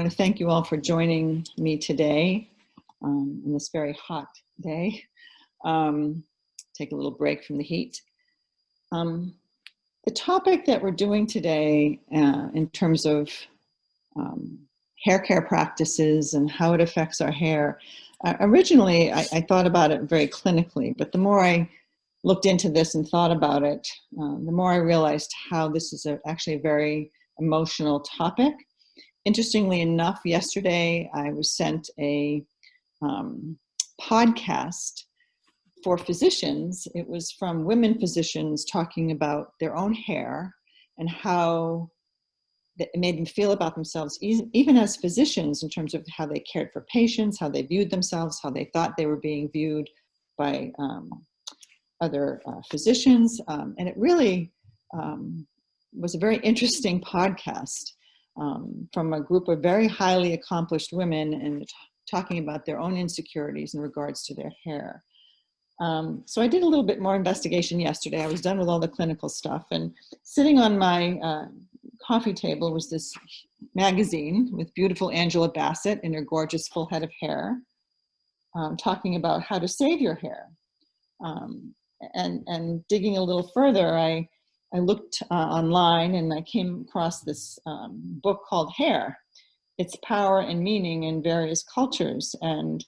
want to thank you all for joining me today on this very hot day. Take a little break from the heat. The topic that we're doing today in terms of hair care practices and how it affects our hair, originally I thought about it very clinically, but the more I looked into this and thought about it, the more I realized how this is actually a very emotional topic. Interestingly enough, yesterday I was sent a podcast for physicians. It was from women physicians talking about their own hair and how it made them feel about themselves, even as physicians, in terms of how they cared for patients, how they viewed themselves, how they thought they were being viewed by other physicians. And it really was a very interesting podcast from a group of very highly accomplished women and talking about their own insecurities in regards to their hair. So I did a little bit more investigation yesterday. I was done with all the clinical stuff, and sitting on my coffee table was this magazine with beautiful Angela Bassett in her gorgeous full head of hair, talking about how to save your hair. And digging a little further, I looked online and I came across this book called Hair, Its Power and Meaning in Various Cultures. And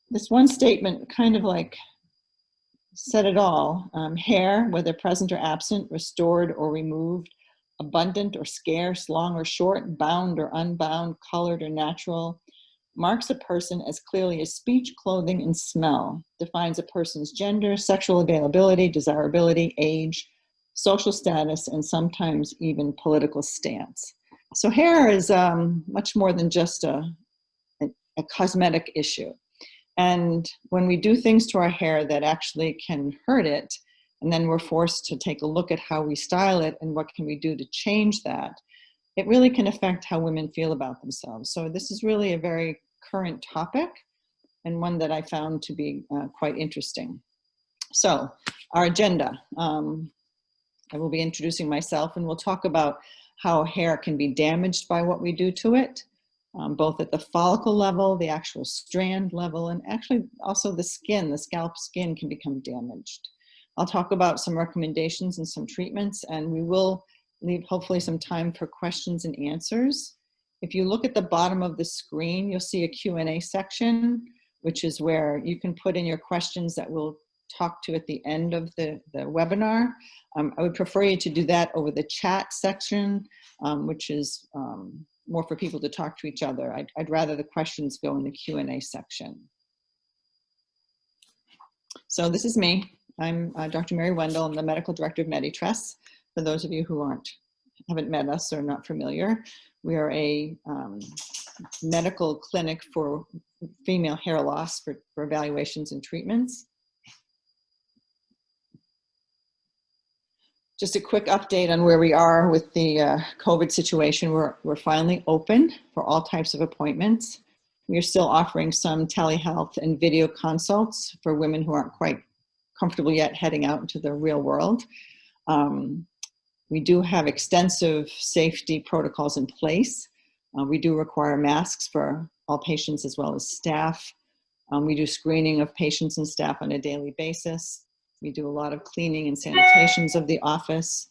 this one statement kind of like said it all. Hair, whether present or absent, restored or removed, abundant or scarce, long or short, bound or unbound, colored or natural, marks a person as clearly as speech, clothing, and smell, defines a person's gender, sexual availability, desirability, age, social status, and sometimes even political stance. So hair is much more than just a cosmetic issue. And when we do things to our hair that actually can hurt it, and then we're forced to take a look at how we style it and what can we do to change that, it really can affect how women feel about themselves. So this is really a very current topic and one that I found to be quite interesting. So our agenda, I will be introducing myself, and we'll talk about how hair can be damaged by what we do to it, both at the follicle level, the actual strand level, and actually also the skin, the scalp skin can become damaged. I'll talk about some recommendations and some treatments, and we will leave hopefully some time for questions and answers. If you look at the bottom of the screen, you'll see a Q&A section, which is where you can put in your questions that we'll talk to at the end of the webinar. I would prefer you to do that over the chat section, which is more for people to talk to each other. I'd rather the questions go in the Q&A section. So this is me. I'm Dr. Mary Wendel. I'm the medical director of Medi, Tresse. For those of you who haven't met us or not familiar, we are a medical clinic for female hair loss for evaluations and treatments. Just a quick update on where we are with the COVID situation. We're finally open for all types of appointments. We are still offering some telehealth and video consults for women who aren't quite comfortable yet heading out into the real world. We do have extensive safety protocols in place. We do require masks for all patients as well as staff. We do screening of patients and staff on a daily basis. We do a lot of cleaning and sanitations of the office.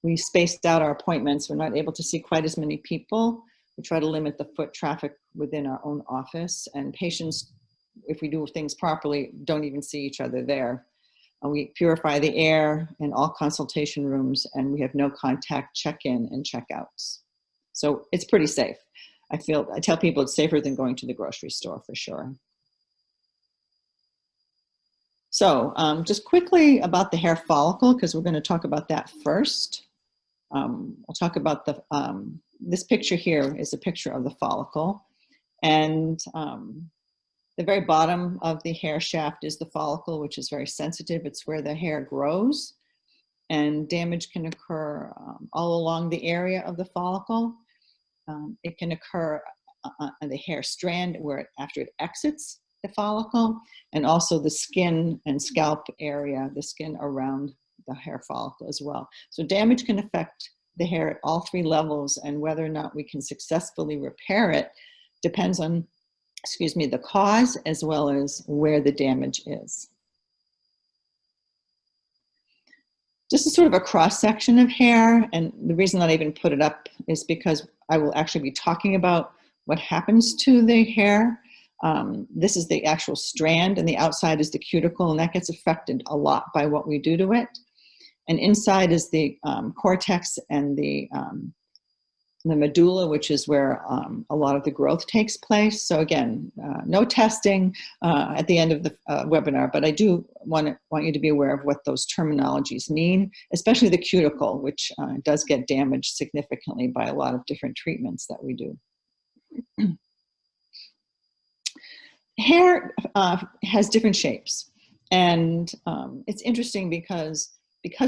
We spaced out our appointments. We're not able to see quite as many people. We try to limit the foot traffic within our own office, and patients, if we do things properly, don't even see each other there. We purify the air in all consultation rooms, and we have no contact check-in and check-outs. So it's pretty safe. I tell people it's safer than going to the grocery store for sure. So just quickly about the hair follicle, because we're going to talk about that first. I'll talk about this picture here is a picture of the follicle, and the very bottom of the hair shaft is the follicle, which is very sensitive. It's where the hair grows, and damage can occur all along the area of the follicle. It can occur on the hair strand after it exits the follicle, and also the skin and scalp area, the skin around the hair follicle as well. So damage can affect the hair at all three levels, and whether or not we can successfully repair it depends on, excuse me, the cause as well as where the damage is. This is sort of a cross-section of hair, and the reason that I even put it up is because I will actually be talking about what happens to the hair. This is the actual strand, and the outside is the cuticle, and that gets affected a lot by what we do to it. And inside is the cortex and the medulla, which is where a lot of the growth takes place. So again, no testing at the end of the webinar, but I do want you to be aware of what those terminologies mean, especially the cuticle, which does get damaged significantly by a lot of different treatments that we do. Hair has different shapes, and it's interesting because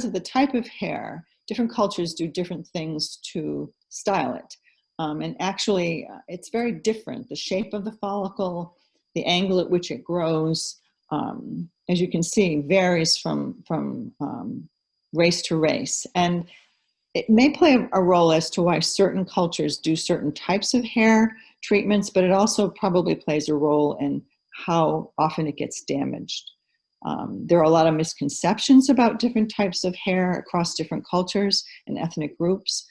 of the type of hair, different cultures do different things to style it. And actually, it's very different. The shape of the follicle, the angle at which it grows, as you can see, varies from race to race. And it may play a role as to why certain cultures do certain types of hair treatments, but it also probably plays a role in how often it gets damaged. There are a lot of misconceptions about different types of hair across different cultures and ethnic groups.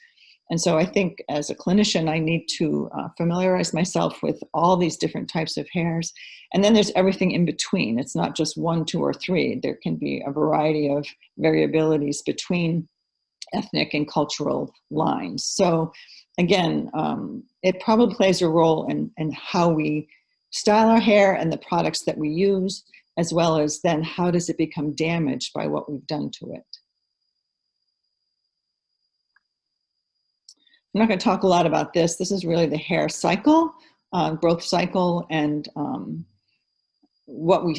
And so I think as a clinician, I need to familiarize myself with all these different types of hairs. And then there's everything in between. It's not just 1, 2, or 3. There can be a variety of variabilities between ethnic and cultural lines. So again, it probably plays a role in how we style our hair and the products that we use, as well as then how does it become damaged by what we've done to it. I'm not going to talk a lot about this. This is really the hair cycle, growth cycle, and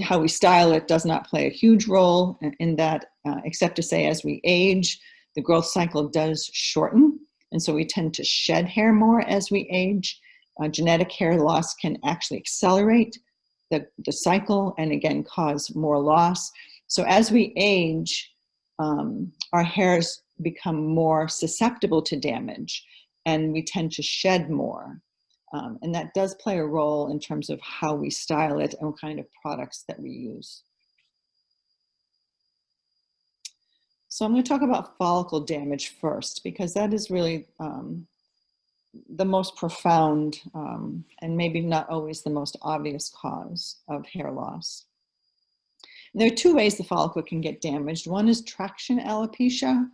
how we style it does not play a huge role in that, except to say as we age, the growth cycle does shorten, and so we tend to shed hair more as we age. Genetic hair loss can actually accelerate the cycle and again cause more loss. So as we age, our hairs become more susceptible to damage, and we tend to shed more. And that does play a role in terms of how we style it and what kind of products that we use. So I'm going to talk about follicle damage first, because that is really the most profound and maybe not always the most obvious cause of hair loss. And there are two ways the follicle can get damaged. One is traction alopecia,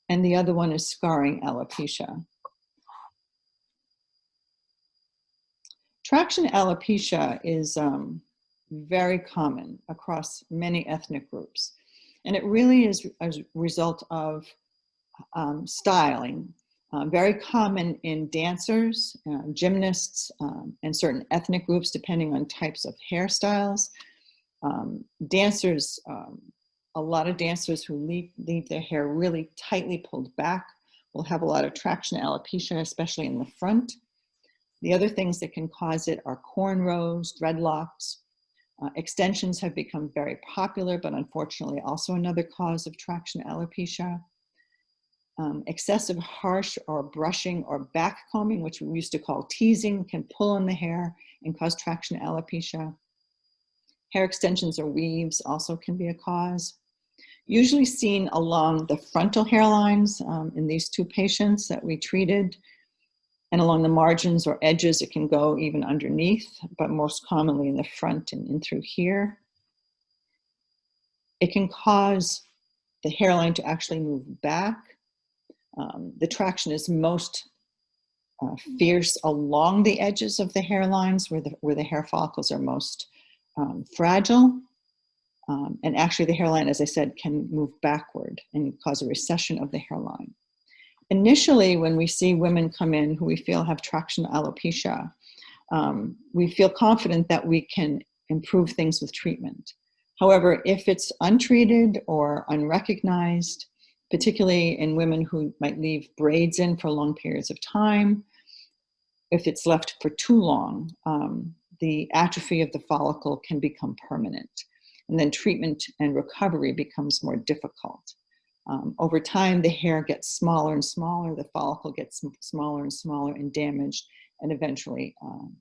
and the other one is scarring alopecia. Traction alopecia is very common across many ethnic groups. And it really is a result of styling. Very common in dancers, gymnasts, and certain ethnic groups, depending on types of hairstyles. Dancers, a lot of dancers who leave their hair really tightly pulled back will have a lot of traction alopecia, especially in the front. The other things that can cause it are cornrows, dreadlocks. Extensions have become very popular, but unfortunately also another cause of traction alopecia. Excessive harsh or brushing or back combing, which we used to call teasing, can pull on the hair and cause traction alopecia. Hair extensions or weaves also can be a cause. Usually seen along the frontal hairlines in these two patients that we treated, and along the margins or edges. It can go even underneath, but most commonly in the front and in through here. It can cause the hairline to actually move back. The traction is most fierce along the edges of the hairlines where the hair follicles are most fragile. And actually the hairline, as I said, can move backward and cause a recession of the hairline. Initially, when we see women come in who we feel have traction alopecia, we feel confident that we can improve things with treatment. However, if it's untreated or unrecognized, particularly in women who might leave braids in for long periods of time, if it's left for too long, the atrophy of the follicle can become permanent. And then treatment and recovery becomes more difficult. Over time, the hair gets smaller and smaller, the follicle gets smaller and smaller and damaged, and eventually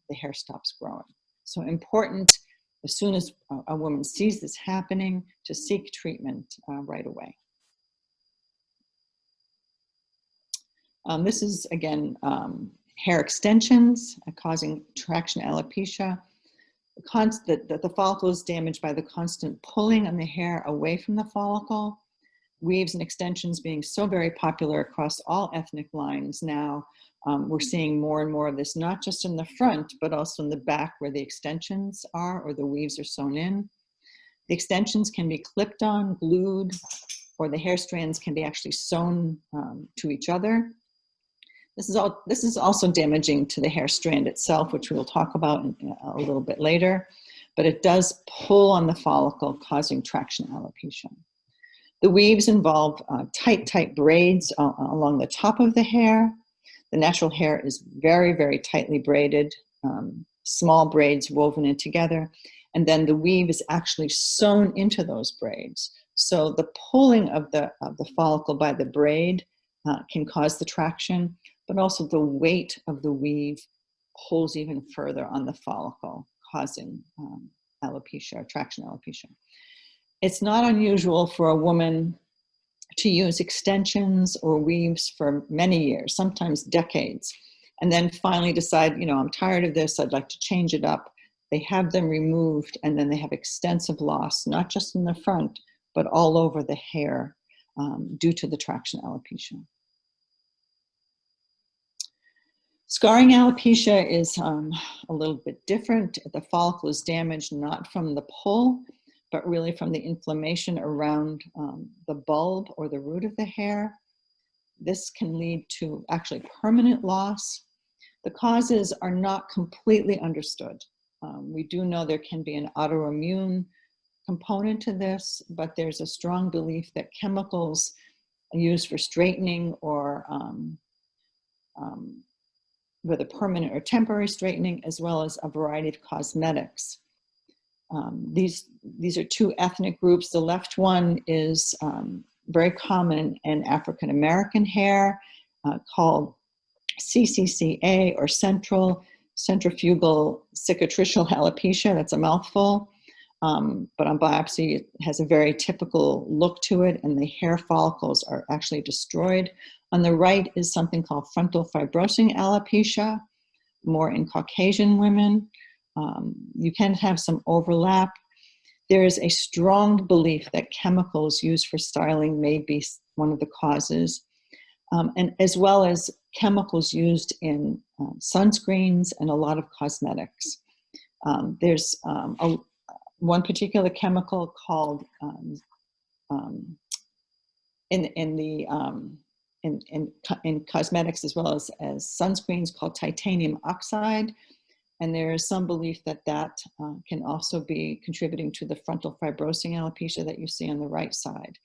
the hair stops growing. So important, as soon as a woman sees this happening, to seek treatment right away. This is, again, hair extensions causing traction alopecia. The follicle is damaged by the constant pulling on the hair away from the follicle. Weaves and extensions being so very popular across all ethnic lines now, we're seeing more and more of this, not just in the front, but also in the back where the extensions are or the weaves are sewn in. The extensions can be clipped on, glued, or the hair strands can be actually sewn to each other. This is also damaging to the hair strand itself, which we'll talk about a little bit later, but it does pull on the follicle, causing traction alopecia. The weaves involve tight braids along the top of the hair. The natural hair is very, very tightly braided, small braids woven in together, and then the weave is actually sewn into those braids. So the pulling of the follicle by the braid can cause the traction, but also the weight of the weave pulls even further on the follicle, causing alopecia or traction alopecia. It's not unusual for a woman to use extensions or weaves for many years, sometimes decades, and then finally decide, I'm tired of this, I'd like to change it up. They have them removed, and then they have extensive loss, not just in the front, but all over the hair due to the traction alopecia. Scarring alopecia is a little bit different. The follicle is damaged not from the pull, but really from the inflammation around the bulb or the root of the hair. This can lead to actually permanent loss. The causes are not completely understood. We do know there can be an autoimmune component to this, but there's a strong belief that chemicals used for straightening or whether permanent or temporary straightening, as well as a variety of cosmetics. These are two ethnic groups. The left one is very common in African American hair called CCCA, or centrifugal cicatricial alopecia. That's a mouthful, but on biopsy it has a very typical look to it, and the hair follicles are actually destroyed. On the right is something called frontal fibrosing alopecia, more in Caucasian women. You can have some overlap. There is a strong belief that chemicals used for styling may be one of the causes, and as well as chemicals used in sunscreens and a lot of cosmetics. There's one particular chemical called in cosmetics as well as sunscreens, called titanium oxide. And there is some belief that can also be contributing to the frontal fibrosing alopecia that you see on the right side.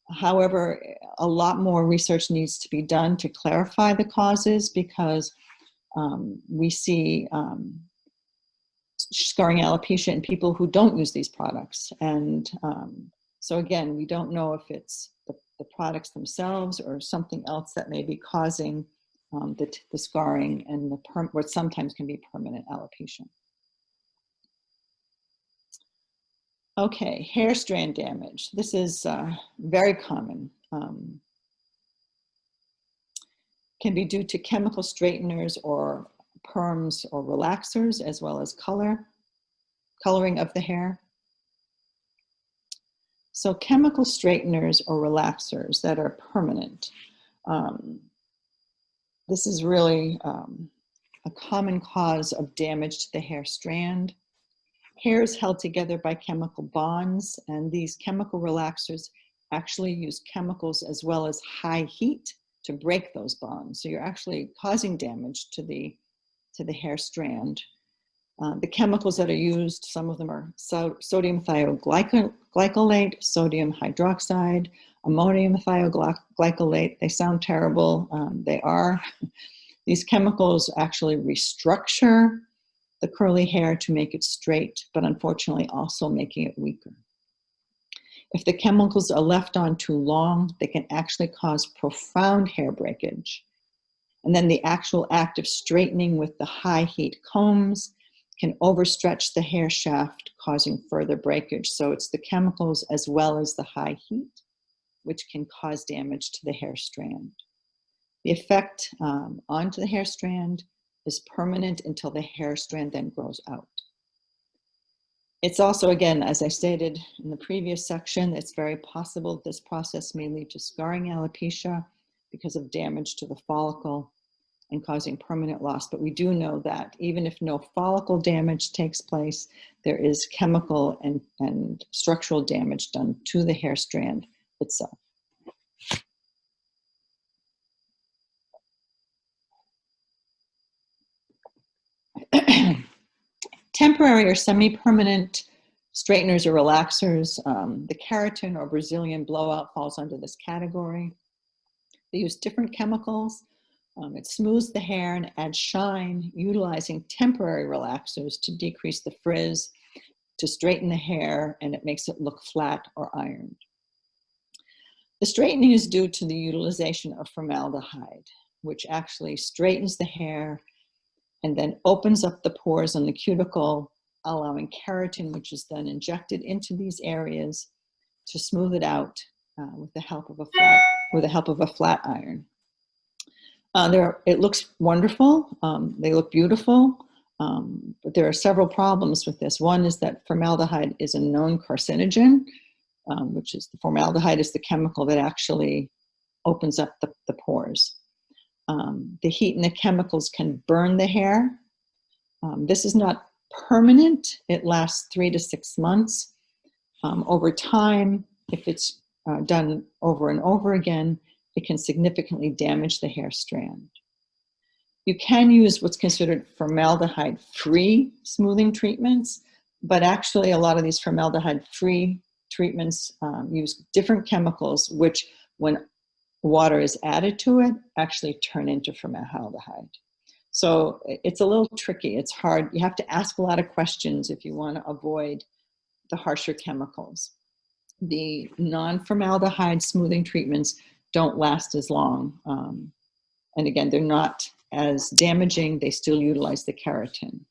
However, a lot more research needs to be done to clarify the causes, because we see scarring alopecia in people who don't use these products. And so again, we don't know if it's the products themselves or something else that may be causing the scarring and what sometimes can be permanent alopecia. Okay, hair strand damage. This is very common. Can be due to chemical straighteners or perms or relaxers, as well as coloring of the hair. So chemical straighteners or relaxers that are permanent. This is really a common cause of damage to the hair strand. Hair is held together by chemical bonds, and these chemical relaxers actually use chemicals as well as high heat to break those bonds. So you're actually causing damage to the hair strand. The chemicals that are used, some of them are sodium thioglycolate, sodium hydroxide, ammonium thioglycolate. They sound terrible. They are. These chemicals actually restructure the curly hair to make it straight, but unfortunately also making it weaker. If the chemicals are left on too long, they can actually cause profound hair breakage. And then the actual act of straightening with the high heat combs can overstretch the hair shaft, causing further breakage. So it's the chemicals as well as the high heat, which can cause damage to the hair strand. The effect onto the hair strand is permanent until the hair strand then grows out. It's also, again, as I stated in the previous section, it's very possible this process may lead to scarring alopecia because of damage to the follicle and causing permanent loss. But we do know that even if no follicle damage takes place, there is chemical and structural damage done to the hair strand itself. Temporary or semi-permanent straighteners or relaxers, the keratin or Brazilian blowout falls under this category. They use different chemicals. It smooths the hair and adds shine, utilizing temporary relaxers to decrease the frizz, to straighten the hair, and it makes it look flat or ironed. The straightening is due to the utilization of formaldehyde, which actually straightens the hair and then opens up the pores on the cuticle, allowing keratin, which is then injected into these areas to smooth it out with the help of a flat iron. It looks wonderful. They look beautiful, but there are several problems with this. One is that formaldehyde is a known carcinogen, which is the formaldehyde is the chemical that actually opens up the pores. The heat and the chemicals can burn the hair. This is not permanent. It lasts 3 to 6 months. Over time, if it's done over and over again, it can significantly damage the hair strand. You can use what's considered formaldehyde-free smoothing treatments, but actually a lot of these formaldehyde-free treatments use different chemicals, which when water is added to it, actually turn into formaldehyde. So it's a little tricky. It's hard. You have to ask a lot of questions if you want to avoid the harsher chemicals. The non-formaldehyde smoothing treatments don't last as long. And again, they're not as damaging. They still utilize the keratin.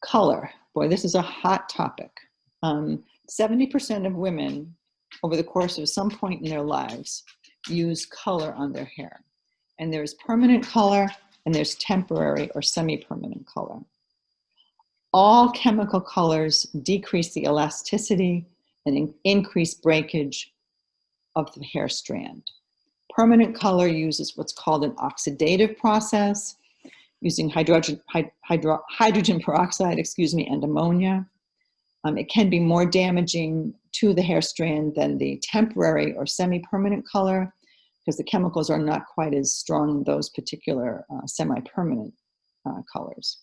Color. Boy, this is a hot topic. 70% of women over the course of some point in their lives use color on their hair. And there's permanent color and there's temporary or semi-permanent color. All chemical colors decrease the elasticity and increase breakage of the hair strand. Permanent color uses what's called an oxidative process, using hydrogen peroxide, and ammonia. It can be more damaging to the hair strand than the temporary or semi-permanent color because the chemicals are not quite as strong in those particular semi-permanent colors.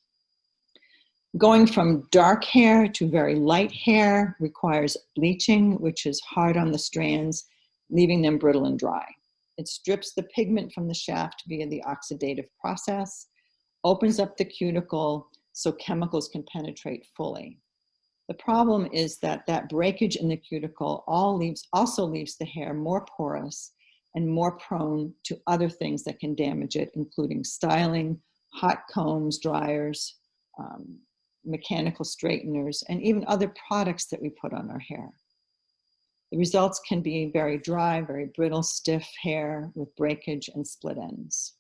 Going from dark hair to very light hair requires bleaching, which is hard on the strands, leaving them brittle and dry. It strips the pigment from the shaft via the oxidative process, opens up the cuticle so chemicals can penetrate fully. The problem is that breakage in the cuticle also leaves the hair more porous and more prone to other things that can damage it, including styling, hot combs, dryers, mechanical straighteners, and even other products that we put on our hair. The results can be very dry, very brittle, stiff hair with breakage and split ends.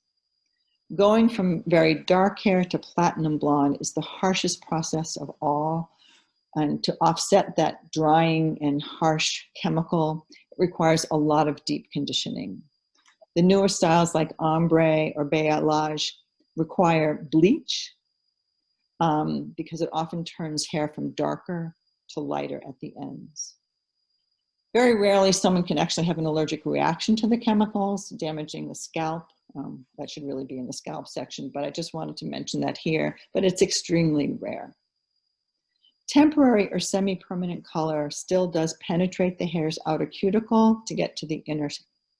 Going from very dark hair to platinum blonde is the harshest process of all. And to offset that drying and harsh chemical, it requires a lot of deep conditioning. The newer styles like ombre or balayage require bleach because it often turns hair from darker to lighter at the ends. Very rarely someone can actually have an allergic reaction to the chemicals, damaging the scalp. That should really be in the scalp section, but I just wanted to mention that here, but it's extremely rare. Temporary or semi-permanent color still does penetrate the hair's outer cuticle to get to the inner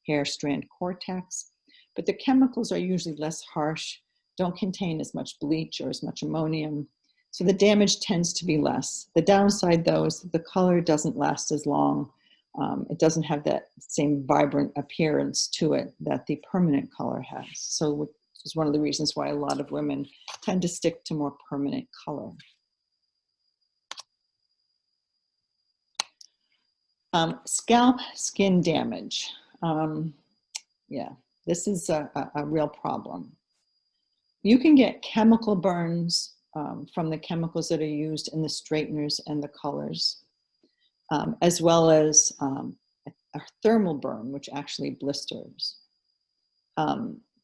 hair strand cortex, but the chemicals are usually less harsh, don't contain as much bleach or as much ammonium, So the damage tends to be less. The downside, though, is that the color doesn't last as long. It doesn't have that same vibrant appearance to it that the permanent color has. So which is one of the reasons why a lot of women tend to stick to more permanent color. Scalp skin damage. Yeah, this is a real problem. You can get chemical burns from the chemicals that are used in the straighteners and the colors, as well as a thermal burn, which actually blisters.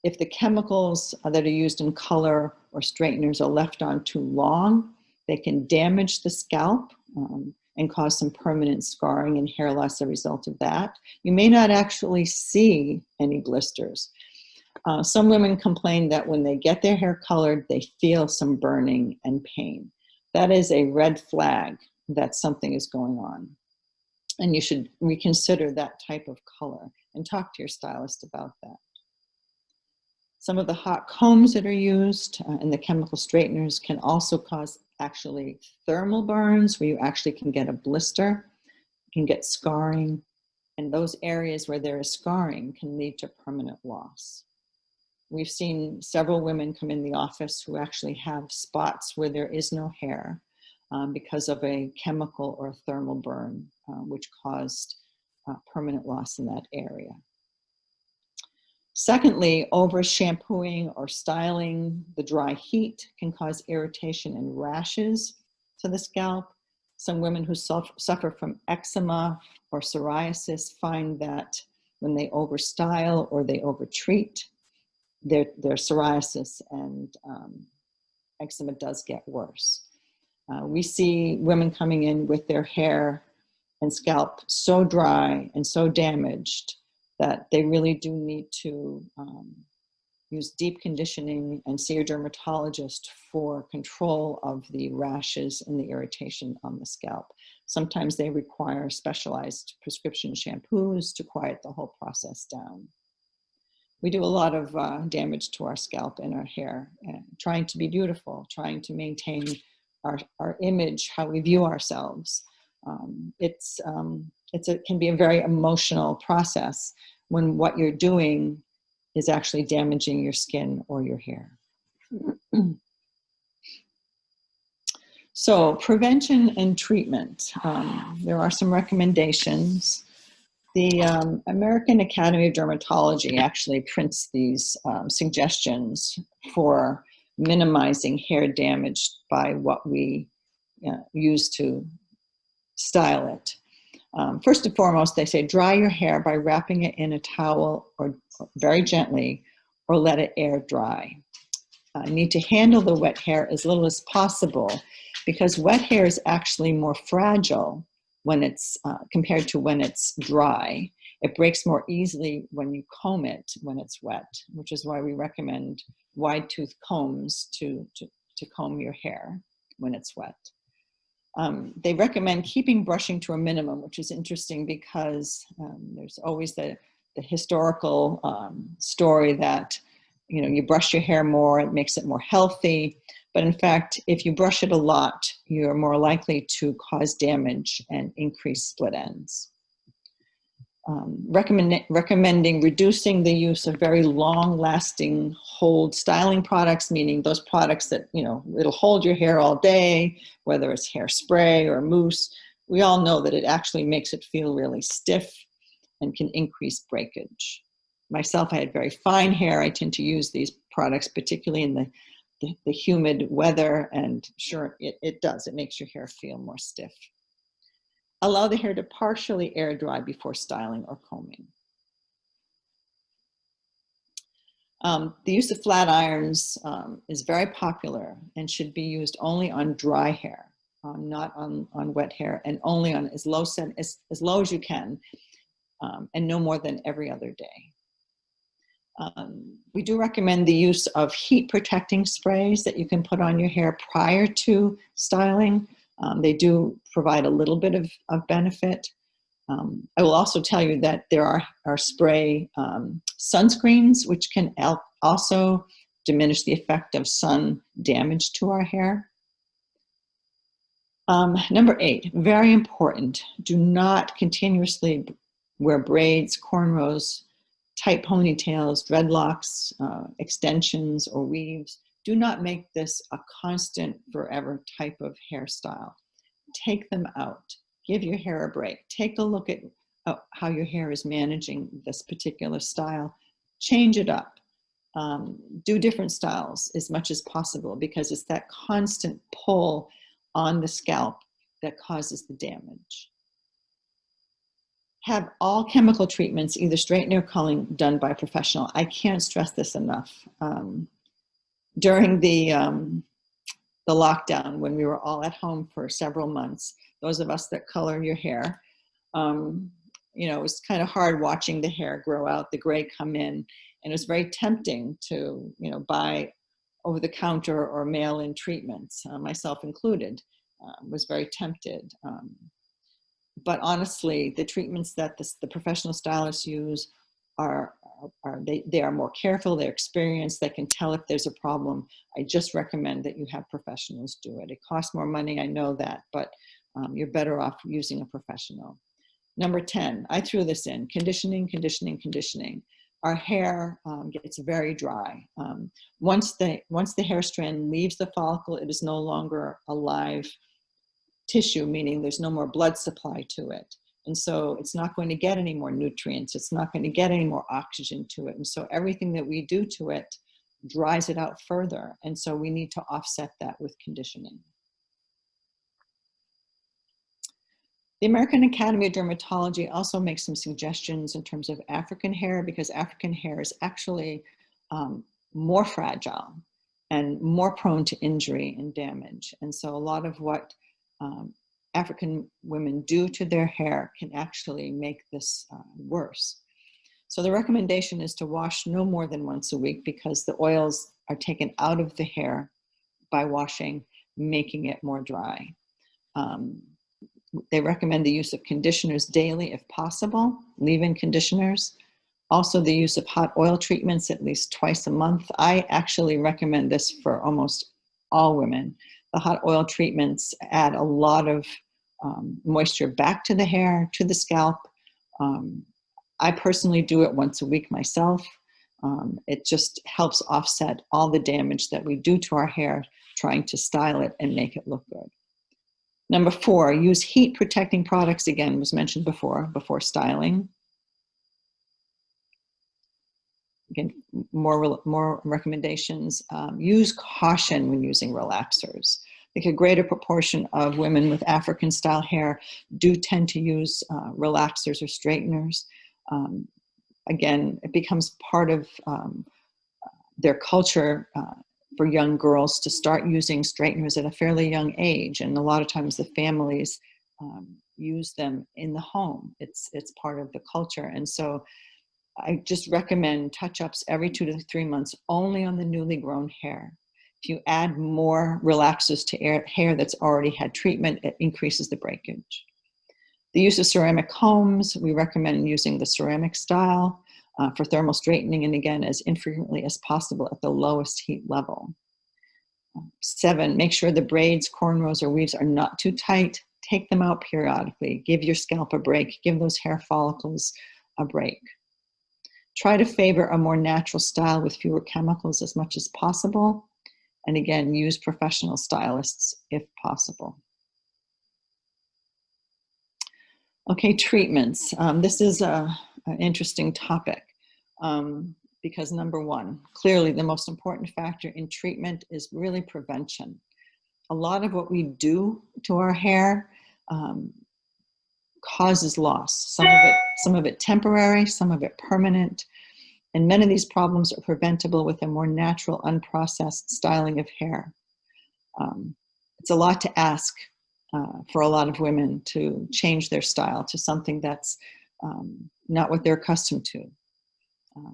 If the chemicals that are used in color or straighteners are left on too long, they can damage the scalp and cause some permanent scarring and hair loss as a result of that. You may not actually see any blisters. Some women complain that when they get their hair colored, they feel some burning and pain. That is a red flag that something is going on. And you should reconsider that type of color and talk to your stylist about that. Some of the hot combs that are used and the chemical straighteners can also cause actually thermal burns where you actually can get a blister, you can get scarring, and those areas where there is scarring can lead to permanent loss. We've seen several women come in the office who actually have spots where there is no hair because of a chemical or a thermal burn, which caused permanent loss in that area. Secondly, over shampooing or styling the dry heat can cause irritation and rashes to the scalp. Some women who suffer from eczema or psoriasis find that when they overstyle or they overtreat, their psoriasis and eczema does get worse. We see women coming in with their hair and scalp so dry and so damaged that they really do need to use deep conditioning and see a dermatologist for control of the rashes and the irritation on the scalp. Sometimes they require specialized prescription shampoos to quiet the whole process down. We do a lot of damage to our scalp and our hair, trying to be beautiful, trying to maintain our image, how we view ourselves. It can be a very emotional process when what you're doing is actually damaging your skin or your hair. So prevention and treatment. There are some recommendations. The American Academy of Dermatology actually prints these suggestions for minimizing hair damage by what we use to style it. First and foremost, they say dry your hair by wrapping it in a towel or very gently, or let it air dry. You need to handle the wet hair as little as possible because wet hair is actually more fragile when it's compared to when it's dry. It breaks more easily when you comb it when it's wet, which is why we recommend wide tooth combs to comb your hair when it's wet. They recommend keeping brushing to a minimum, which is interesting because there's always the historical story that you brush your hair more, it makes it more healthy. But in fact, if you brush it a lot, you're more likely to cause damage and increase split ends. Recommending reducing the use of very long-lasting hold styling products, meaning those products that, it'll hold your hair all day, whether it's hairspray or mousse. We all know that it actually makes it feel really stiff and can increase breakage. Myself, I had very fine hair. I tend to use these products, particularly in the humid weather, and sure, it does. It makes your hair feel more stiff. Allow the hair to partially air dry before styling or combing. The use of flat irons is very popular and should be used only on dry hair, not on wet hair, and only on as low as you can, and no more than every other day. We do recommend the use of heat protecting sprays that you can put on your hair prior to styling. They do provide a little bit of benefit. I will also tell you that there are spray sunscreens, which can also diminish the effect of sun damage to our hair. Number 8, very important. Do not continuously wear braids, cornrows, tight ponytails, dreadlocks, extensions, or weaves. Do not make this a constant, forever type of hairstyle. Take them out. Give your hair a break. Take a look at how your hair is managing this particular style. Change it up. Do different styles as much as possible, because it's that constant pull on the scalp that causes the damage. Have all chemical treatments, either straightening or culling, done by a professional. I can't stress this enough. During the lockdown, when we were all at home for several months, those of us that color your hair, you know, it was kind of hard watching the hair grow out, the gray come in, and it was very tempting to, you know, buy over-the-counter or mail-in treatments, myself included. Was very tempted. But honestly, the treatments that the professional stylists use they are more careful, they're experienced, they can tell if there's a problem. I just recommend that you have professionals do it. It costs more money, I know that, but you're better off using a professional. Number 10, I threw this in, conditioning, conditioning, conditioning. Our hair gets very dry. Once the hair strand leaves the follicle, it is no longer a live tissue, meaning there's no more blood supply to it. And so it's not going to get any more nutrients. It's not going to get any more oxygen to it. And so everything that we do to it dries it out further. And so we need to offset that with conditioning. The American Academy of Dermatology also makes some suggestions in terms of African hair, because African hair is actually more fragile and more prone to injury and damage. And so a lot of what African women do to their hair can actually make this worse. So the recommendation is to wash no more than once a week, because the oils are taken out of the hair by washing, making it more dry. They recommend the use of conditioners daily if possible, leave-in conditioners. Also the use of hot oil treatments at least twice a month. I actually recommend this for almost all women. The hot oil treatments add a lot of moisture back to the hair, to the scalp. I personally do it once a week myself. It just helps offset all the damage that we do to our hair trying to style it and make it look good. Number 4, use heat protecting products, again, was mentioned before styling. Again, more recommendations. Use caution when using relaxers. I think a greater proportion of women with African style hair do tend to use relaxers or straighteners. Again, it becomes part of their culture for young girls to start using straighteners at a fairly young age. And a lot of times the families use them in the home. It's part of the culture. And so I just recommend touch-ups every 2 to 3 months, only on the newly grown hair. If you add more relaxers to hair that's already had treatment, it increases the breakage. The use of ceramic combs, we recommend using the ceramic style for thermal straightening, and again, as infrequently as possible at the lowest heat level. 7, make sure the braids, cornrows, or weaves are not too tight. Take them out periodically. Give your scalp a break. Give those hair follicles a break. Try to favor a more natural style with fewer chemicals as much as possible. And again, use professional stylists if possible. Okay, treatments. This is an interesting topic because number 1, clearly the most important factor in treatment is really prevention. A lot of what we do to our hair causes loss. Some of it temporary, some of it permanent. And many of these problems are preventable with a more natural, unprocessed styling of hair. It's a lot to ask for a lot of women to change their style to something that's not what they're accustomed to.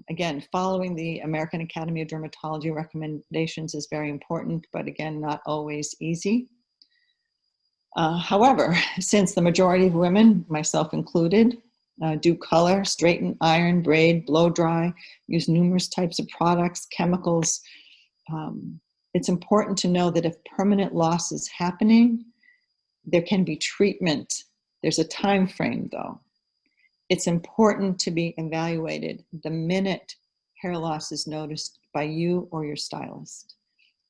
Again, following the American Academy of Dermatology recommendations is very important, but again, not always easy. However, since the majority of women, myself included, do color, straighten, iron, braid, blow dry, use numerous types of products, chemicals, it's important to know that if permanent loss is happening, there can be treatment. There's a time frame though. It's important to be evaluated the minute hair loss is noticed by you or your stylist.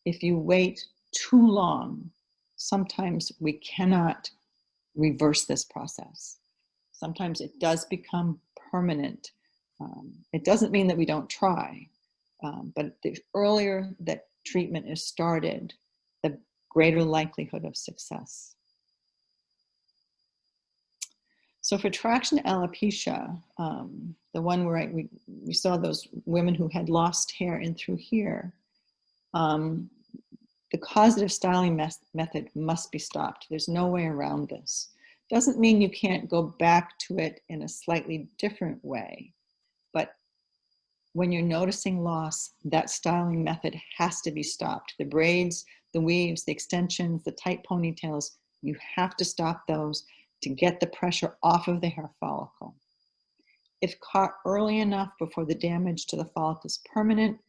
If you wait too long, sometimes we cannot reverse this process. Sometimes it does become permanent. It doesn't mean that we don't try, but the earlier that treatment is started, the greater likelihood of success. So for traction alopecia, the one where we saw those women who had lost hair in through here, the causative styling method must be stopped. There's no way around this. Doesn't mean you can't go back to it in a slightly different way, but when you're noticing loss, that styling method has to be stopped. The braids, the weaves, the extensions, the tight ponytails, you have to stop those to get the pressure off of the hair follicle. If caught early enough before the damage to the follicle is permanent,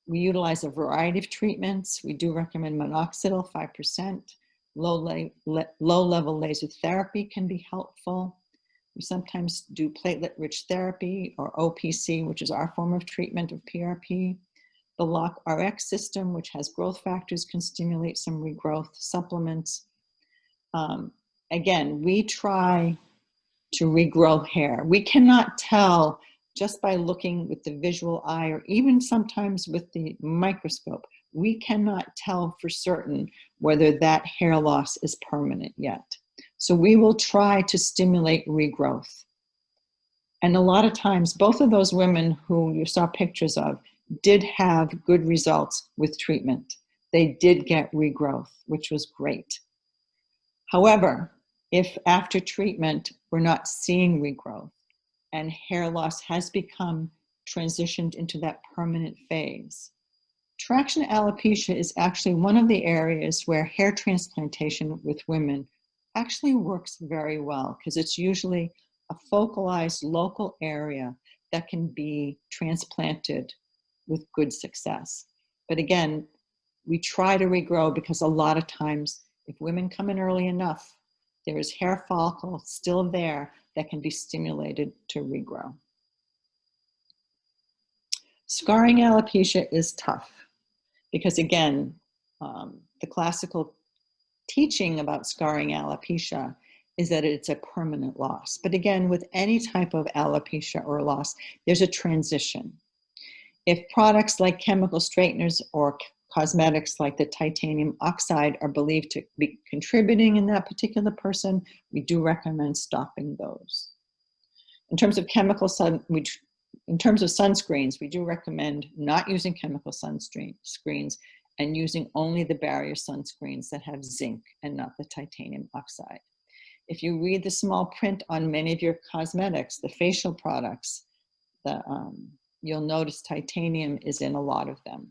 we utilize a variety of treatments. We do recommend minoxidil, 5%. Low-level laser therapy can be helpful. We sometimes do platelet-rich therapy, or OPC, which is our form of treatment of PRP. The Lock RX system, which has growth factors, can stimulate some regrowth. Supplements. Again, we try to regrow hair. We cannot tell just by looking with the visual eye, or even sometimes with the microscope. We cannot tell for certain whether that hair loss is permanent yet. So we will try to stimulate regrowth. And a lot of times, both of those women who you saw pictures of did have good results with treatment. They did get regrowth, which was great. However, if after treatment we're not seeing regrowth and hair loss has become transitioned into that permanent phase, traction alopecia is actually one of the areas where hair transplantation with women actually works very well, because it's usually a focalized local area that can be transplanted with good success. But again, we try to regrow because a lot of times if women come in early enough, there is hair follicle still there that can be stimulated to regrow. Scarring alopecia is tough because, again, the classical teaching about scarring alopecia is that it's a permanent loss. But again, with any type of alopecia or loss, there's a transition. If products like chemical straighteners or cosmetics like the titanium oxide are believed to be contributing in that particular person, we do recommend stopping those. In terms of in terms of sunscreens, we do recommend not using chemical sunscreens and using only the barrier sunscreens that have zinc and not the titanium oxide. If you read the small print on many of your cosmetics, the facial products, you'll notice titanium is in a lot of them.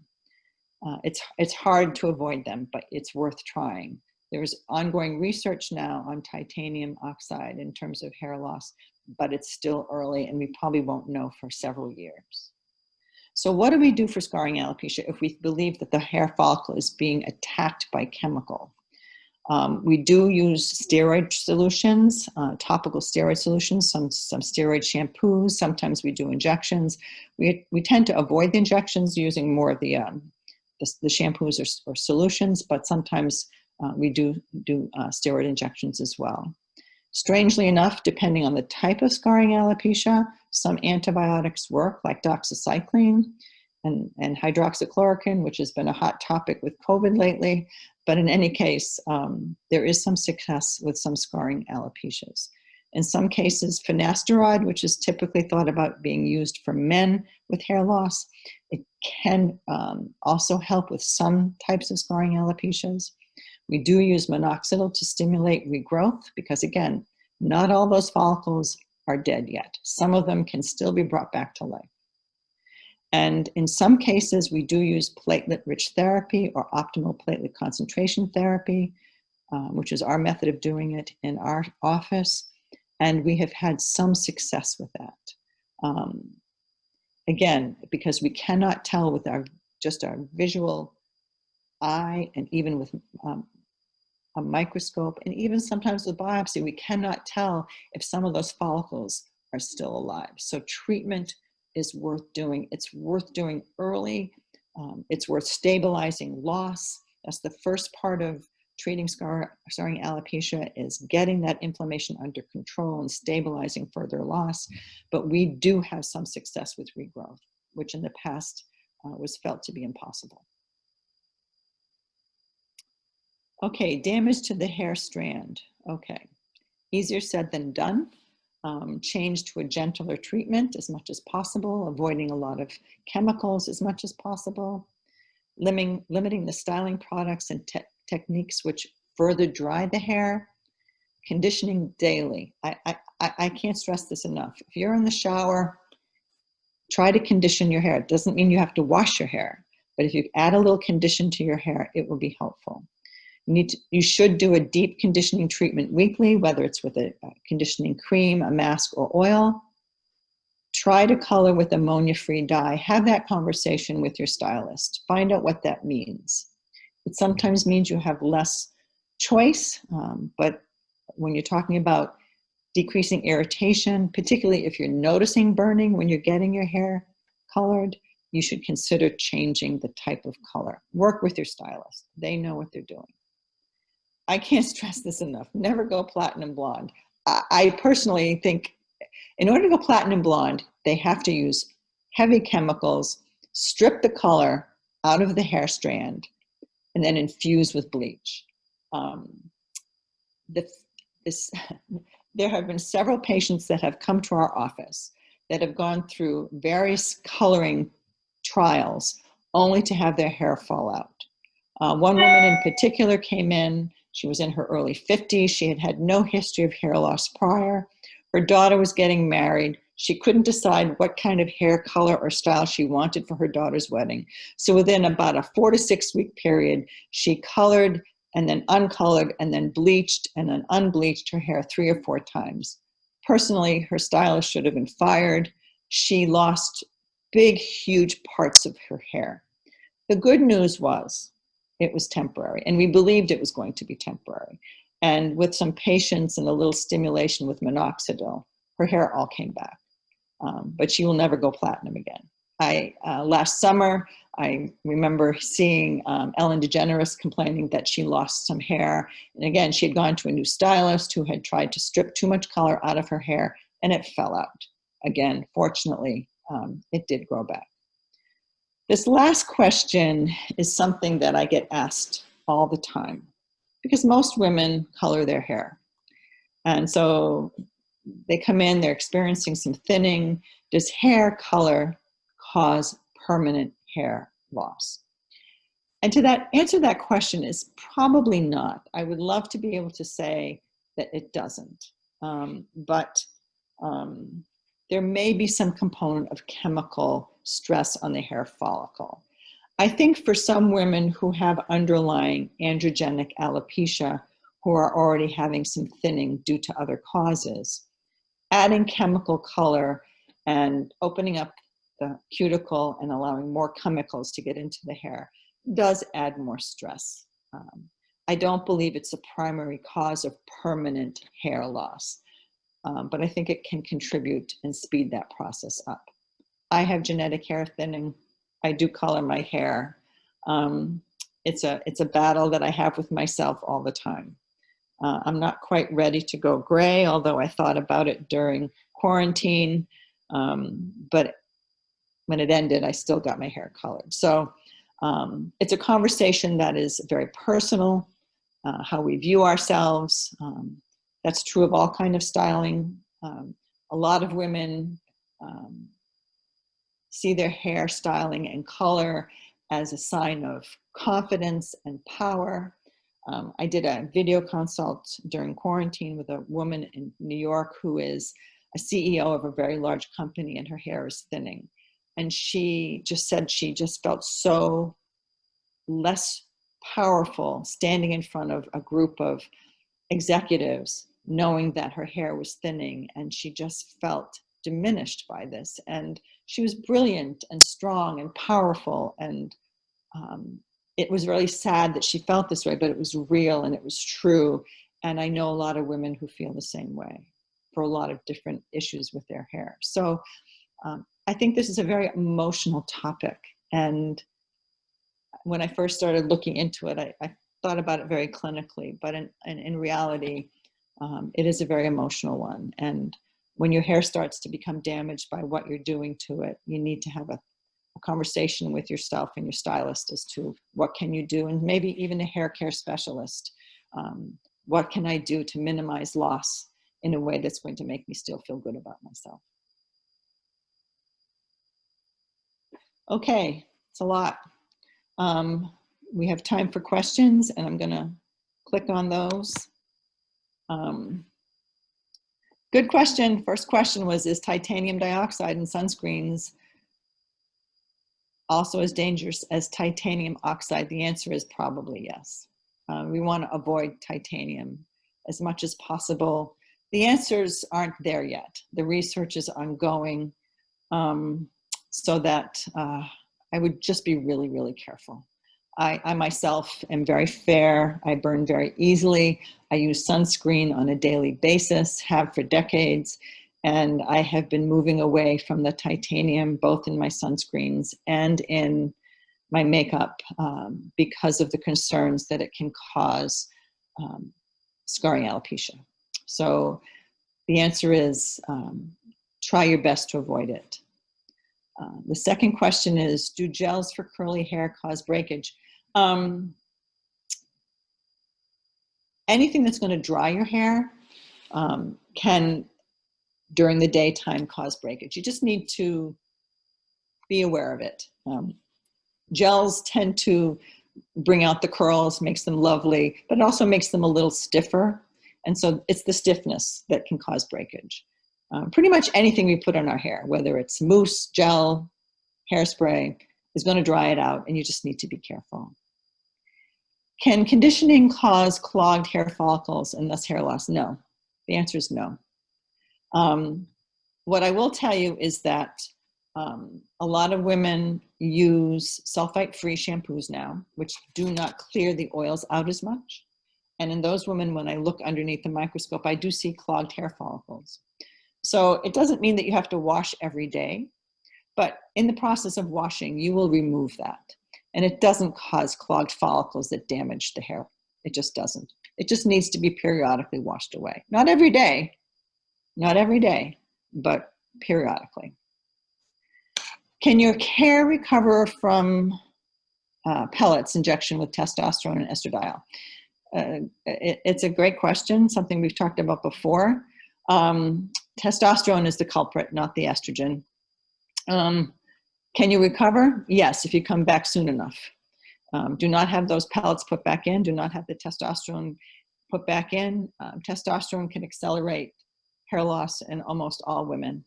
It's hard to avoid them, but it's worth trying. There's ongoing research now on titanium oxide in terms of hair loss, but it's still early and we probably won't know for several years. So what do we do for scarring alopecia if we believe that the hair follicle is being attacked by chemical? We do use steroid solutions, topical steroid solutions, some steroid shampoos. Sometimes we do injections. We tend to avoid the injections using more of the shampoos or solutions, but sometimes we do steroid injections as well. Strangely enough, depending on the type of scarring alopecia, some antibiotics work, like doxycycline and hydroxychloroquine, which has been a hot topic with COVID lately. But in any case, there is some success with some scarring alopecias. In some cases, finasteride, which is typically thought about being used for men with hair loss, it can also help with some types of scarring alopecias. We do use minoxidil to stimulate regrowth because, again, not all those follicles are dead yet. Some of them can still be brought back to life. And in some cases, we do use platelet-rich therapy or optimal platelet concentration therapy, which is our method of doing it in our office. And we have had some success with that. Again, because we cannot tell with just our visual eye and even with a microscope, and even sometimes with biopsy, we cannot tell if some of those follicles are still alive. So treatment is worth doing. It's worth doing early. It's worth stabilizing loss. That's the first part of treating scarring alopecia, is getting that inflammation under control and stabilizing further loss. But we do have some success with regrowth, which in the past was felt to be impossible. Okay, damage to the hair strand. Okay, easier said than done. Change to a gentler treatment as much as possible, avoiding a lot of chemicals as much as possible, limiting the styling products and techniques which further dry the hair, conditioning daily. I can't stress this enough. If you're in the shower, try to condition your hair. It doesn't mean you have to wash your hair, but if you add a little condition to your hair, it will be helpful. You should do a deep conditioning treatment weekly, whether it's with a conditioning cream, a mask, or oil. Try to color with ammonia-free dye. Have that conversation with your stylist. Find out what that means. It sometimes means you have less choice, but when you're talking about decreasing irritation, particularly if you're noticing burning when you're getting your hair colored, you should consider changing the type of color. Work with your stylist. They know what they're doing. I can't stress this enough. Never go platinum blonde. I personally think in order to go platinum blonde, they have to use heavy chemicals, strip the color out of the hair strand, and then infuse with bleach. There have been several patients that have come to our office that have gone through various coloring trials only to have their hair fall out. One woman in particular came in. She was in her early 50s. She had had no history of hair loss prior. Her daughter was getting married. She couldn't decide what kind of hair color or style she wanted for her daughter's wedding. So within about a 4 to 6 week period, she colored and then uncolored and then bleached and then unbleached her hair 3 or 4 times. Personally, her stylist should have been fired. She lost big, huge parts of her hair. The good news was it was temporary, and we believed it was going to be temporary. And with some patience and a little stimulation with minoxidil, her hair all came back. But she will never go platinum again. Last summer, I remember seeing Ellen DeGeneres complaining that she lost some hair. And again, she had gone to a new stylist who had tried to strip too much color out of her hair, and it fell out. Again, fortunately, it did grow back. This last question is something that I get asked all the time, because most women color their hair. And so they come in, they're experiencing some thinning. Does hair color cause permanent hair loss? And to answer that question is probably not. I would love to be able to say that it doesn't. But there may be some component of chemical stress on the hair follicle. I think for some women who have underlying androgenic alopecia, who are already having some thinning due to other causes, adding chemical color and opening up the cuticle and allowing more chemicals to get into the hair does add more stress. I don't believe it's a primary cause of permanent hair loss, but I think it can contribute and speed that process up. I have genetic hair thinning. I do color my hair. It's a battle that I have with myself all the time. I'm not quite ready to go gray, although I thought about it during quarantine. But when it ended, I still got my hair colored. So it's a conversation that is very personal, how we view ourselves. That's true of all kinds of styling. A lot of women see their hair styling and color as a sign of confidence and power. I did a video consult during quarantine with a woman in New York who is a CEO of a very large company, and her hair is thinning. And she just said she just felt so less powerful standing in front of a group of executives, knowing that her hair was thinning, and she just felt diminished by this. And she was brilliant and strong and powerful, and it was really sad that she felt this way, but it was real and it was true. And I know a lot of women who feel the same way for a lot of different issues with their hair. So I think this is a very emotional topic. And when I first started looking into it, I thought about it very clinically, but in reality, it is a very emotional one. And when your hair starts to become damaged by what you're doing to it, you need to have a conversation with yourself and your stylist as to what can you do, and maybe even a hair care specialist. What can I do to minimize loss in a way that's going to make me still feel good about myself? Okay, it's a lot. We have time for questions, and I'm gonna click on those. Good question. First question was, is titanium dioxide in sunscreens also as dangerous as titanium oxide? The answer is probably yes. We want to avoid titanium as much as possible. The answers aren't there yet. The research is ongoing, so that I would just be really, really careful. I myself am very fair. I burn very easily. I use sunscreen on a daily basis, have for decades. And I have been moving away from the titanium, both in my sunscreens and in my makeup, because of the concerns that it can cause scarring alopecia. So the answer is try your best to avoid it. The second question is, do gels for curly hair cause breakage? Anything that's going to dry your hair can, during the daytime, cause breakage. You just need to be aware of it. Gels tend to bring out the curls, makes them lovely, but it also makes them a little stiffer. And so it's the stiffness that can cause breakage. Pretty much anything we put on our hair, whether it's mousse, gel, hairspray, is going to dry it out, and you just need to be careful. Can conditioning cause clogged hair follicles and thus hair loss? No. The answer is no. What I will tell you is that a lot of women use sulfite-free shampoos now, which do not clear the oils out as much. And in those women, when I look underneath the microscope, I do see clogged hair follicles. So it doesn't mean that you have to wash every day, but in the process of washing, you will remove that. And it doesn't cause clogged follicles that damage the hair. It just doesn't. It just needs to be periodically washed away. Not every day, but periodically. Can your hair recover from pellets injection with testosterone and estradiol? It's a great question, something we've talked about before. Testosterone is the culprit, not the estrogen. Can you recover? Yes, if you come back soon enough. Do not have those pellets put back in. Do not have the testosterone put back in. Testosterone can accelerate hair loss in almost all women.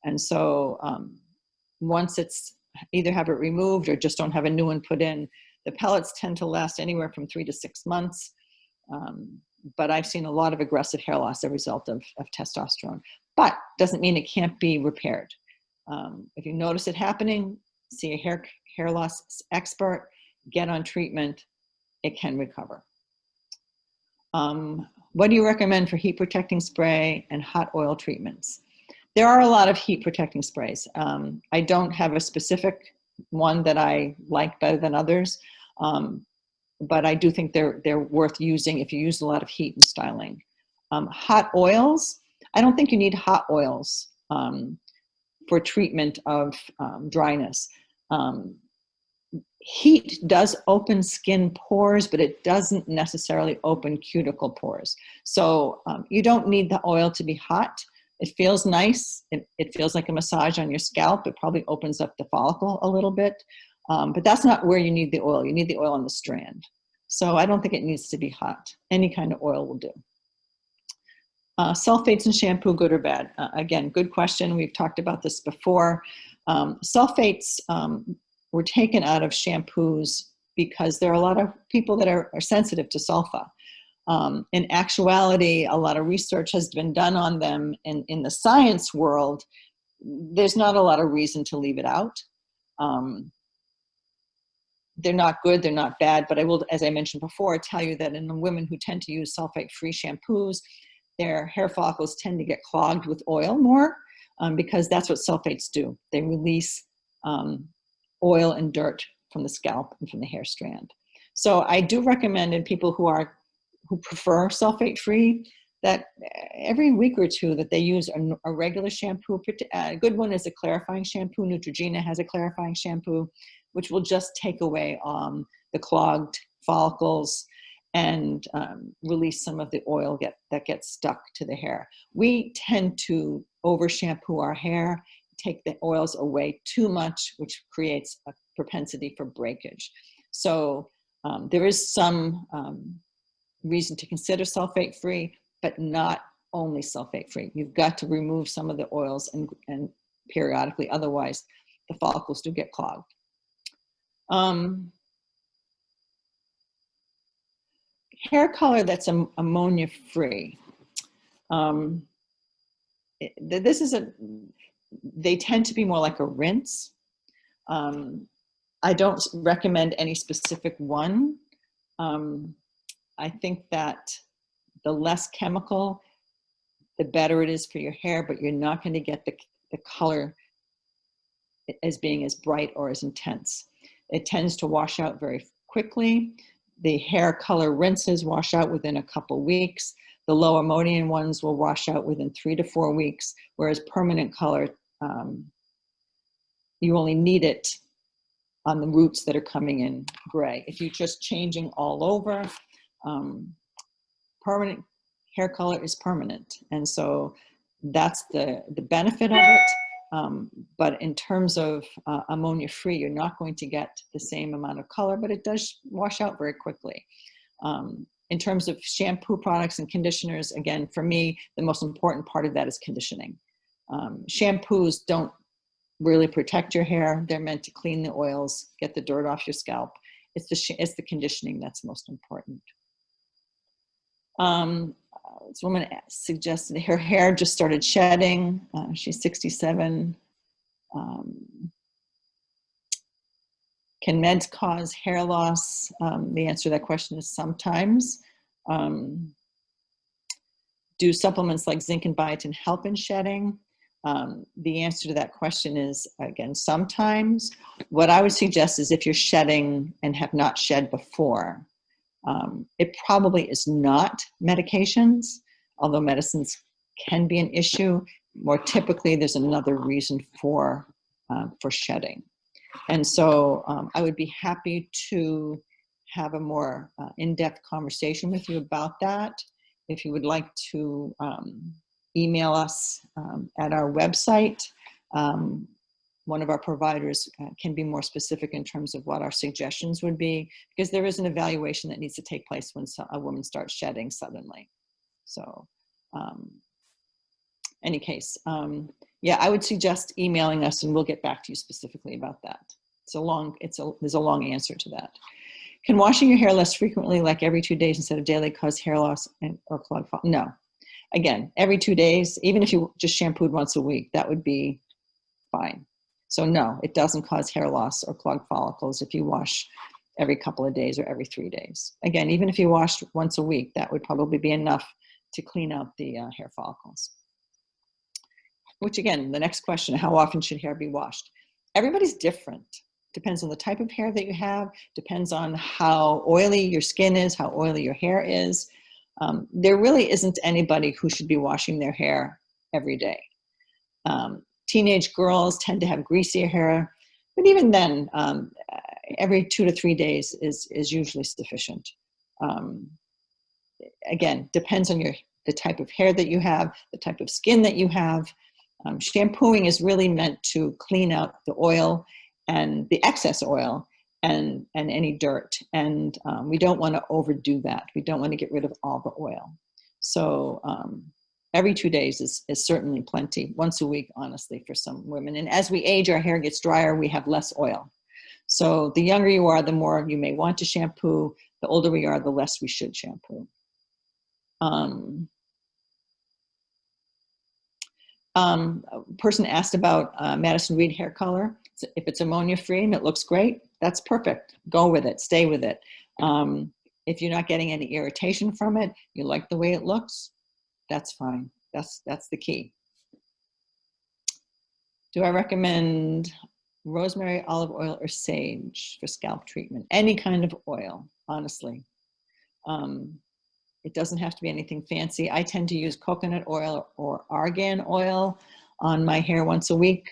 And so once it's either have it removed or just don't have a new one put in, the pellets tend to last anywhere from 3 to 6 months. But I've seen a lot of aggressive hair loss as a result of testosterone. But doesn't mean it can't be repaired. If you notice it happening, see a hair loss expert, get on treatment, it can recover. What do you recommend for heat protecting spray and hot oil treatments? There are a lot of heat protecting sprays. I don't have a specific one that I like better than others, but I do think they're worth using if you use a lot of heat and styling. Hot oils, I don't think you need hot oils for treatment of dryness. Heat does open skin pores, but it doesn't necessarily open cuticle pores. So you don't need the oil to be hot. It feels nice. It feels like a massage on your scalp. It probably opens up the follicle a little bit, but that's not where you need the oil. You need the oil on the strand. So I don't think it needs to be hot. Any kind of oil will do. Sulfates in shampoo, good or bad? Again, good question. We've talked about this before. Sulfates were taken out of shampoos because there are a lot of people that are sensitive to sulfa. In actuality, a lot of research has been done on them. In the science world, there's not a lot of reason to leave it out. they're not good, they're not bad, but I will, as I mentioned before, tell you that in the women who tend to use sulfate-free shampoos, their hair follicles tend to get clogged with oil more, because that's what sulfates do. They release oil and dirt from the scalp and from the hair strand. So I do recommend in people who prefer sulfate-free that every week or two that they use a regular shampoo. A good one is a clarifying shampoo. Neutrogena has a clarifying shampoo, which will just take away the clogged follicles and release some of the oil that gets stuck to the hair. We tend to over shampoo our hair, take the oils away too much, which creates a propensity for breakage. So there is some reason to consider sulfate-free, but not only sulfate-free. You've got to remove some of the oils and periodically, otherwise the follicles do get clogged. Hair color that's ammonia-free. They tend to be more like a rinse. I don't recommend any specific one. I think that the less chemical, the better it is for your hair, but you're not going to get the color as being as bright or as intense. It tends to wash out very quickly. The hair color rinses wash out within a couple weeks. The low ammonium ones will wash out within 3 to 4 weeks, whereas permanent color, you only need it on the roots that are coming in gray. If you're just changing all over, permanent hair color is permanent. And so that's the benefit of it. But in terms of ammonia-free, you're not going to get the same amount of color, but it does wash out very quickly. In terms of shampoo products and conditioners, again, for me, the most important part of that is conditioning. Shampoos don't really protect your hair. They're meant to clean the oils, get the dirt off your scalp. It's the conditioning that's most important. This woman suggested her hair just started shedding. She's 67. Can meds cause hair loss? The answer to that question is sometimes. Do supplements like zinc and biotin help in shedding? The answer to that question is, again, sometimes. What I would suggest is if you're shedding and have not shed before, it probably is not medications, although medicines can be an issue. More typically, there's another reason for shedding. And so I would be happy to have a more in-depth conversation with you about that. If you would like to email us at our website, one of our providers can be more specific in terms of what our suggestions would be, because there is an evaluation that needs to take place when a woman starts shedding suddenly. So any case, yeah, I would suggest emailing us and we'll get back to you specifically about that. There's a long answer to that. Can washing your hair less frequently, like every 2 days instead of daily, cause hair loss or clog? No. Again, every 2 days, even if you just shampooed once a week, that would be fine. So no, it doesn't cause hair loss or clogged follicles if you wash every couple of days or every 3 days. Again, even if you washed once a week, that would probably be enough to clean out the hair follicles. Which again, the next question, how often should hair be washed? Everybody's different. Depends on the type of hair that you have, depends on how oily your skin is, how oily your hair is. There really isn't anybody who should be washing their hair every day. Teenage girls tend to have greasier hair, but even then, every 2 to 3 days is usually sufficient. Again, depends on the type of hair that you have, the type of skin that you have. Shampooing is really meant to clean out the oil and the excess oil and any dirt. And we don't want to overdo that. We don't want to get rid of all the oil. So every 2 days is certainly plenty. Once a week, honestly, for some women. And as we age, our hair gets drier, we have less oil. So the younger you are, the more you may want to shampoo. The older we are, the less we should shampoo. A person asked about Madison Reed hair color. If it's ammonia-free and it looks great, that's perfect. Go with it, stay with it. If you're not getting any irritation from it, you like the way it looks, that's fine. That's the key. Do I recommend rosemary, olive oil, or sage for scalp treatment? Any kind of oil, honestly. It doesn't have to be anything fancy. I tend to use coconut oil or argan oil on my hair once a week.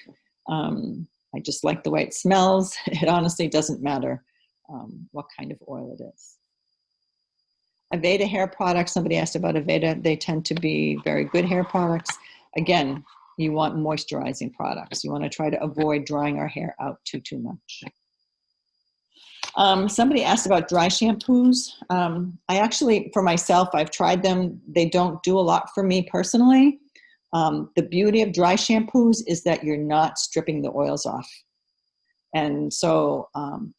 I just like the way it smells. It honestly doesn't matter what kind of oil it is. Aveda hair products, somebody asked about Aveda. They tend to be very good hair products. Again, you want moisturizing products. You want to try to avoid drying our hair out too much. Somebody asked about dry shampoos. I actually, for myself, I've tried them. They don't do a lot for me personally. The beauty of dry shampoos is that you're not stripping the oils off. And so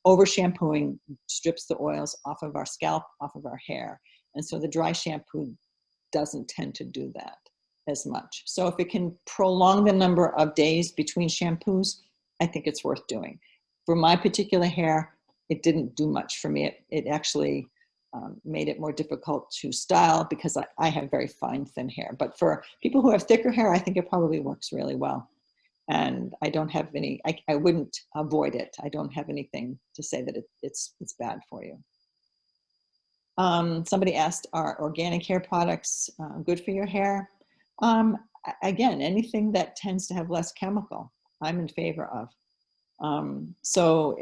over shampooing strips the oils off of our scalp, off of our hair. And so the dry shampoo doesn't tend to do that as much. So if it can prolong the number of days between shampoos, I think it's worth doing. For my particular hair, it didn't do much for me. It actually made it more difficult to style because I have very fine, thin hair. But for people who have thicker hair, I think it probably works really well. And I don't have any, I wouldn't avoid it. I don't have anything to say that it's bad for you. Somebody asked, are organic hair products good for your hair? Again, anything that tends to have less chemical, I'm in favor of. So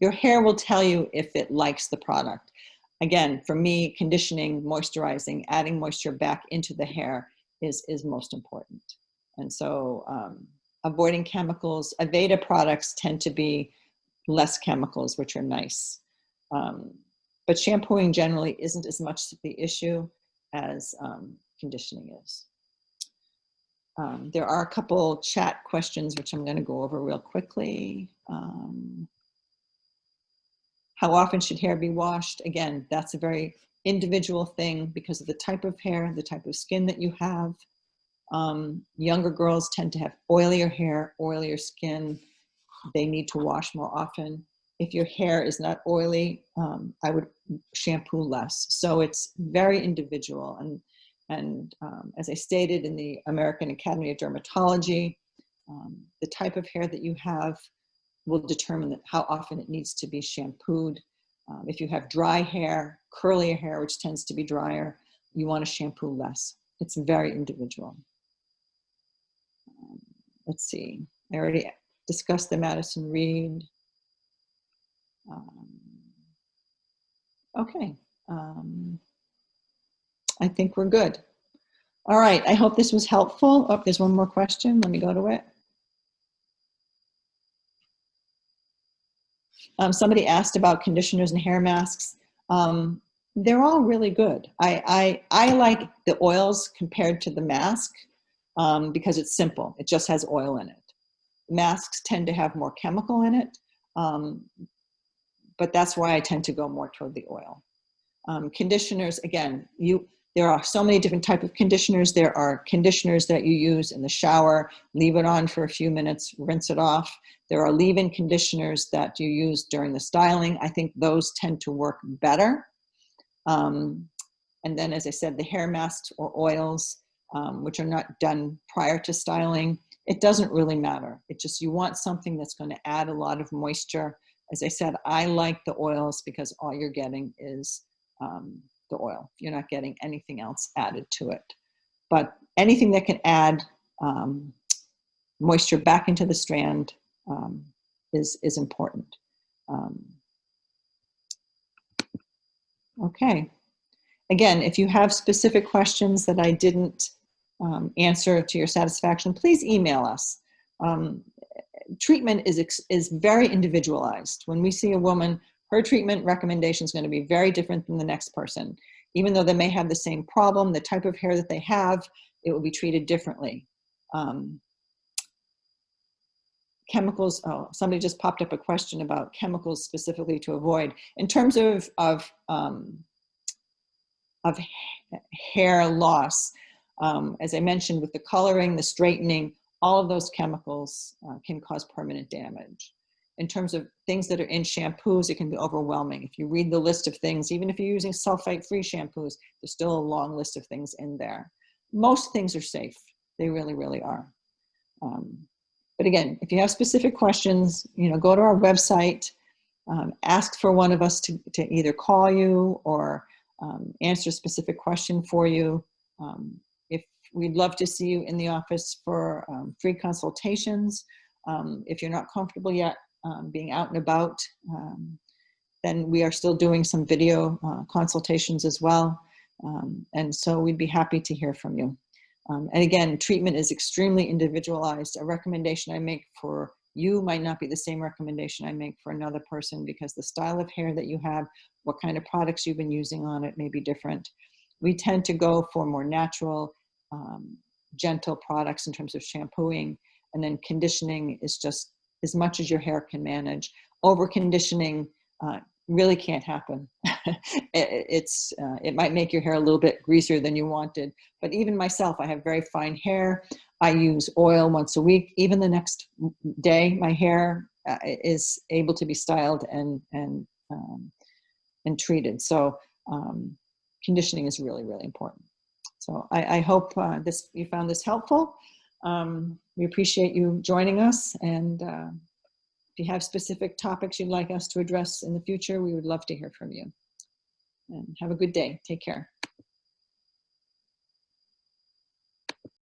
your hair will tell you if it likes the product. Again, for me, conditioning, moisturizing, adding moisture back into the hair is most important. And so avoiding chemicals. Aveda products tend to be less chemicals, which are nice. But shampooing generally isn't as much the issue as conditioning is. There are a couple chat questions, which I'm going to go over real quickly. How often should hair be washed? Again, that's a very individual thing because of the type of hair, the type of skin that you have. Younger girls tend to have oilier hair, oilier skin. They need to wash more often. If your hair is not oily, I would shampoo less. So it's very individual. And as I stated in the American Academy of Dermatology, the type of hair that you have will determine how often it needs to be shampooed. If you have dry hair, curlier hair, which tends to be drier, you want to shampoo less. It's very individual. Let's see, I already discussed the Madison Reed. Okay, I think we're good. All right, I hope this was helpful. Oh, there's one more question. Let me go to it. Somebody asked about conditioners and hair masks. They're all really good. I like the oils compared to the mask because it's simple. It just has oil in it. Masks tend to have more chemical in it, but that's why I tend to go more toward the oil. Conditioners, again, there are so many different types of conditioners. There are conditioners that you use in the shower, leave it on for a few minutes, rinse it off. There are leave-in conditioners that you use during the styling. I think those tend to work better. And then, as I said, the hair masks or oils, which are not done prior to styling, it doesn't really matter. It just, you want something that's going to add a lot of moisture. As I said, I like the oils because all you're getting is the oil. You're not getting anything else added to it. But anything that can add moisture back into the strand is important. Okay. Again, if you have specific questions that I didn't answer to your satisfaction, please email us. Treatment is very individualized. When we see a woman, her treatment recommendation is going to be very different than the next person. Even though they may have the same problem, the type of hair that they have, it will be treated differently. Chemicals, oh, somebody just popped up a question about chemicals specifically to avoid. In terms of hair loss, as I mentioned, with the coloring, the straightening, all of those chemicals can cause permanent damage. in terms of things that are in shampoos, it can be overwhelming. If you read the list of things, even if you're using sulfite-free shampoos, there's still a long list of things in there. Most things are safe. They really, really are. But again, if you have specific questions, go to our website, ask for one of us to either call you or answer a specific question for you. If we'd love to see you in the office for free consultations. If you're not comfortable yet being out and about, then we are still doing some video consultations as well. And so we'd be happy to hear from you. And again, treatment is extremely individualized. A recommendation I make for you might not be the same recommendation I make for another person, because the style of hair that you have, what kind of products you've been using on it may be different. We tend to go for more natural, gentle products in terms of shampooing, and then conditioning is just as much as your hair can manage. Over conditioning really can't happen. It might make your hair a little bit greasier than you wanted, but even myself, I have very fine hair. I use oil once a week. Even the next day, my hair is able to be styled and treated. So conditioning is really, really important. So I hope you found this helpful. We appreciate you joining us, and if you have specific topics you'd like us to address in the future, we would love to hear from you. And have a good day. Take care.